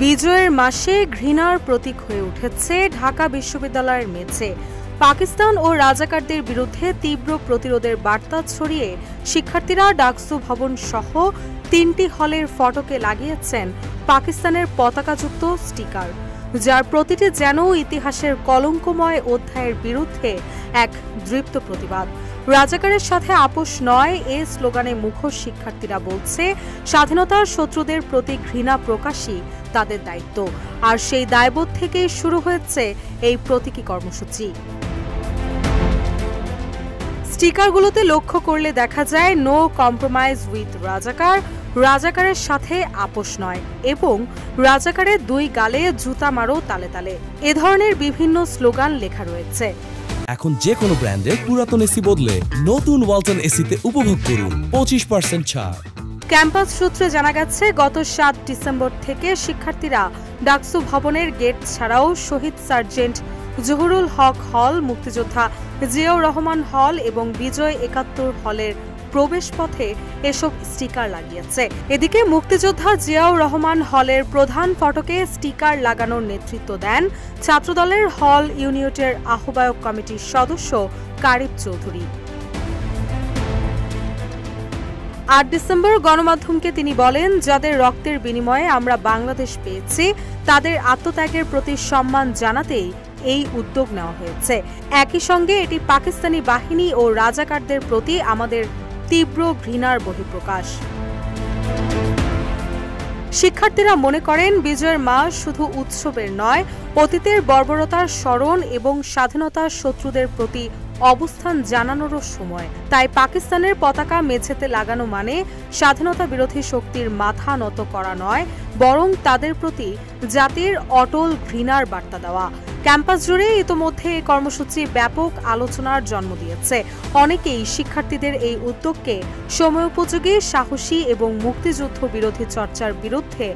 বিজয়ের মাসে ঘৃণার প্রতীক হয়ে উঠেছে ঢাকা বিশ্ববিদ্যালয়ের মেঝে। পাকিস্তান ও রাজাকারদের বিরুদ্ধে তীব্র প্রতিরোধের বার্তা ছড়িয়ে শিক্ষার্থীরা ডাকসু ভবন সহ ৩টি হলের ফটকে লাগিয়েছেন পাকিস্তানের পতাকাযুক্ত স্টিকার, যার প্রতিটি যেন ইতিহাসের কলঙ্কময় অধ্যায়ের বিরুদ্ধে এক দৃপ্ত প্রতিবাদ। রাজাকারের সাথে আপোষ নয় এ স্লোগানে মুখর শিক্ষার্থীরা বলছে, স্বাধীনতার শত্রুদের প্রতি ঘৃণা প্রকাশই তাদের দায়িত্ব। আর সেই দায়বোধ থেকেই শুরু হয়েছে এই প্রতীকী কর্মসূচি। স্টিকারগুলোতে লক্ষ্য করলে দেখা যায় নো কম্প্রোমাইজ উইথ রাজাকার, রাজাকারের সাথে আপোষ নয় এবং রাজাকারের দুই গালে জুতা মারো তালে তালে, এ ধরনের বিভিন্ন স্লোগান লেখা রয়েছে। এখন যে কোনো ব্র্যান্ডের পুরাতন এসি বদলে নতুন ওয়ালটন এসিতে উপভোগ করুন 25% ছাড়। ক্যাম্পাস সূত্রে জানা গেছে, গত ৭ ডিসেম্বর থেকে শিক্ষার্থীরা ডাকসু ভবনের গেট ছাড়াও শহীদ সার্জেন্ট জহুরুল হক হল, মুক্তিযোদ্ধা জিয়াউর রহমান হল এবং বিজয় ৭১ হলের প্রবেশ পথে এসব স্টিকার লাগিয়েছে। এদিকে মুক্তিযোদ্ধা জিয়াউর রহমান হলের প্রধান ফটকে স্টিকার লাগানোর নেতৃত্ব দেন ছাত্রদলের হল ইউনিটের আহ্বায়ক কমিটির সদস্য কারিব চৌধুরী। ৮ ডিসেম্বর গণমাধ্যমকে তিনি বলেন, যাদের রক্তের বিনিময়ে আমরা বাংলাদেশ পেয়েছি তাদের আত্মত্যাগের প্রতি সম্মান জানাতেই এই উদ্যোগ নেওয়া হয়েছে। একই সঙ্গে এটি পাকিস্তানি বাহিনী ও রাজাকারদের প্রতি আমাদের তীব্র ঘৃণার বহিঃপ্রকাশ। শিক্ষার্থীরা মনে করেন, বিজয়ের মাস শুধু উৎসবের নয়, অতীতের বর্বরতার স্মরণ এবং স্বাধীনতার শত্রুদের প্রতি অবস্থান জানানোরও সময়। তাই পাকিস্তানের পতাকা মেঝেতে লাগানো মানে স্বাধীনতা বিরোধী শক্তির মাথা নত করা নয়, বরং তাদের প্রতি জাতির অটল ঘৃণার বার্তা দেওয়া। ক্যাম্পাস জুড়ে ইতোমধ্যে এই কর্মসূচি ব্যাপক আলোচনার জন্ম দিয়েছে। অনেকেই শিক্ষার্থীদের এই উদ্যোগকে সময়োপযোগী, সাহসী এবং মুক্তিযুদ্ধ বিরোধী চর্চার বিরুদ্ধে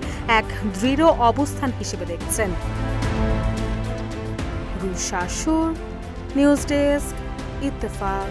এক দৃঢ় অবস্থান হিসেবে দেখছেন। রুশা সুর, নিউজ ডেস্ক, ইত্তেফাক।